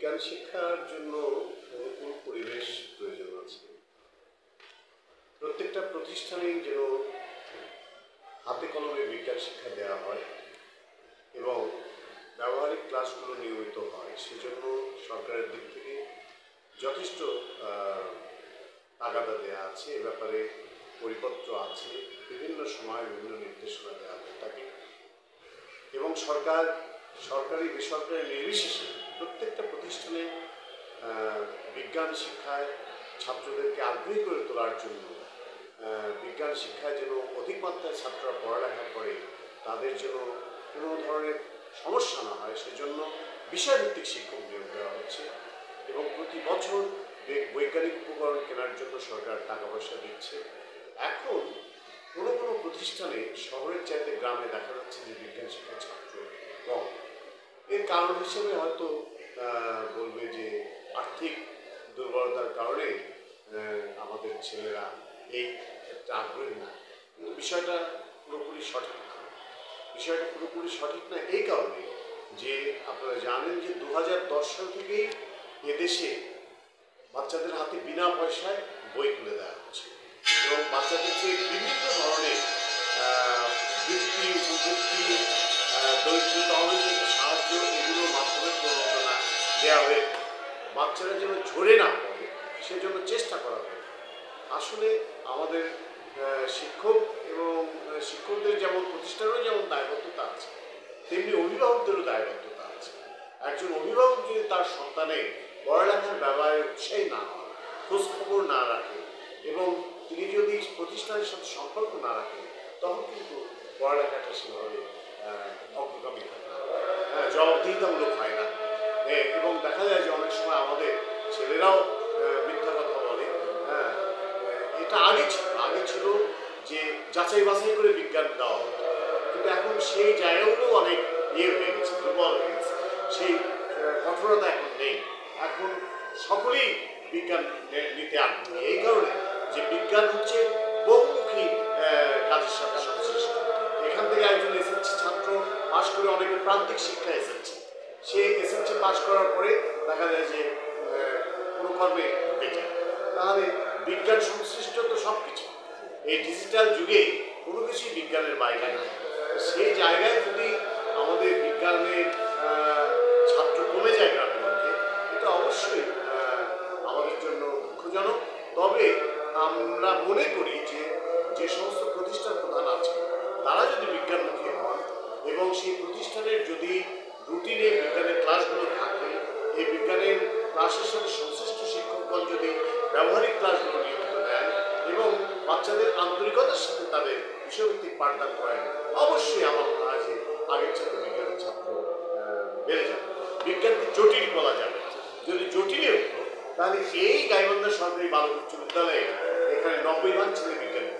বিজ্ঞান শিক্ষার জন্য অনুকূল পরিবেশ প্রয়োজন আছে। প্রত্যেকটা প্রতিষ্ঠানেই যেন হাতে কলমে বিজ্ঞান শিক্ষা দেওয়া হয় এবং ব্যবহারিক ক্লাসগুলো নিয়মিত হয়, সেজন্য সরকারের দিক থেকে যথেষ্ট তাগাদা দেওয়া আছে। এ ব্যাপারে পরিপত্র আছে, বিভিন্ন সময় বিভিন্ন নির্দেশনা দেওয়া হয়ে থাকে এবং সরকারি বেসরকারি নির্বিশেষে প্রত্যেকটা প্রতিষ্ঠানে বিজ্ঞান শিক্ষায় ছাত্রদেরকে আগ্রহী করে তোলার জন্য, বিজ্ঞান শিক্ষায় যেন অধিক মাত্রায় ছাত্ররা পড়ালেখা করে, তাদের যেন কোনো ধরনের সমস্যা না হয়, সেজন্য বিষয়ভিত্তিক শিক্ষক নিয়োগ দেওয়া হচ্ছে এবং প্রতি বছর বৈজ্ঞানিক উপকরণ কেনার জন্য সরকার টাকা পয়সা দিচ্ছে। এখন কোনো কোনো প্রতিষ্ঠানে শহরের চাইতে গ্রামে দেখা যাচ্ছে যে বিজ্ঞান শিক্ষার ছাত্র কম। এর কারণ হিসেবে হয়তো বলবে যে আর্থিক দুর্বলতার কারণে আমাদের ছেলেরা এই ক্ষেত্রে আগ্রহী না, কিন্তু বিষয়টা পুরোপুরি সঠিক না। এই কারণে যে আপনারা জানেন যে 2010 সাল থেকেই এদেশে বাচ্চাদের হাতে বিনা পয়সায় বই তুলে দেওয়া হচ্ছে এবং বাচ্চাদেরকে বিভিন্ন ধরনের বৃত্তি, উপবৃত্তি, দরিদ্র তহবিল সাহায্য, এগুলোর মাধ্যমে প্রণোদনা দেওয়া হয়ে বাচ্চারা যেন ঝরে না পড়ে সেজন্য চেষ্টা করা হয়। আসলে আমাদের শিক্ষক এবং শিক্ষকদের যেমন প্রতিষ্ঠানেরও যেমন দায়বদ্ধতা আছে, তেমনি অভিভাবকদেরও দায়বদ্ধতা আছে। একজন অভিভাবক যদি তার সন্তানের পড়ালেখার ব্যাপারে উৎসাহী না হয়, খোঁজখবর না রাখে এবং তিনি যদি প্রতিষ্ঠানের সাথে সম্পর্ক না রাখেন, তখন কিন্তু পড়ালেখাটা সেভাবে অগ্রগামী হয় না, জবাবদিহিতামূলক হয় না এবং দেখা যায় যে অনেক সময় আমাদের ছেলেরাও মিথ্যা কথা বলে। এটা আগে ছিল যে যাচাই বাছাই করে বিজ্ঞান দেওয়া হতো, কিন্তু এখন সেই জায়গাগুলো অনেক হয়ে গেছে, দুর্বল হয়ে গেছে, সেই কঠোরতা এখন নেই। এখন সকলেই বিজ্ঞান নিতে আগ্রহী, এই কারণে যে বিজ্ঞান হচ্ছে বহুমুখী কাজের সাথে সংশ্লিষ্ট। এখান থেকে একজন এসএসসি ছাত্র পাশ করে অনেকে প্রান্তিক শিক্ষা এসেছে, সে এসএসসি পাশ করার পরে দেখা যায় যে কোনো কর্মে ঢুকে যায়। তাহলে বিজ্ঞান সংশ্লিষ্ট তো সব কিছু, এই ডিজিটাল যুগে কোনো কিছুই বিজ্ঞানের বাইরে না। সেই জায়গায় যদি আমাদের বিজ্ঞানের ছাত্র কমে যায় গ্রামেগঞ্জে, এটা অবশ্যই আমাদের জন্য দুঃখজনক। তবে আমরা মনে করি যে সমস্ত প্রতিষ্ঠান প্রধান আছে, তারা যদি বিজ্ঞানমুখী হন এবং সেই প্রতিষ্ঠানের যদি রুটিনে বিজ্ঞানের ক্লাসগুলো থাকে, এই বিজ্ঞানের ক্লাসের সাথে সংশ্লিষ্ট শিক্ষকগণ যদি ব্যবহারিক ক্লাসগুলো নিয়মিত দেন এবং বাচ্চাদের আন্তরিকতার সাথে তাদের বিষয়ভিত্তিক পাঠদান করেন, অবশ্যই আমার মনে হয় যে আগের ছাত্র বিজ্ঞানের ছাত্র বেড়ে যাবে। বিজ্ঞানকে জটিল বলা যাবে, যদি জটিলই হতো তাহলে এই গাইবান্ধা সরকারি বালক উচ্চ বিদ্যালয়ে এখানে 90 ভাগ ছেলে বিজ্ঞানী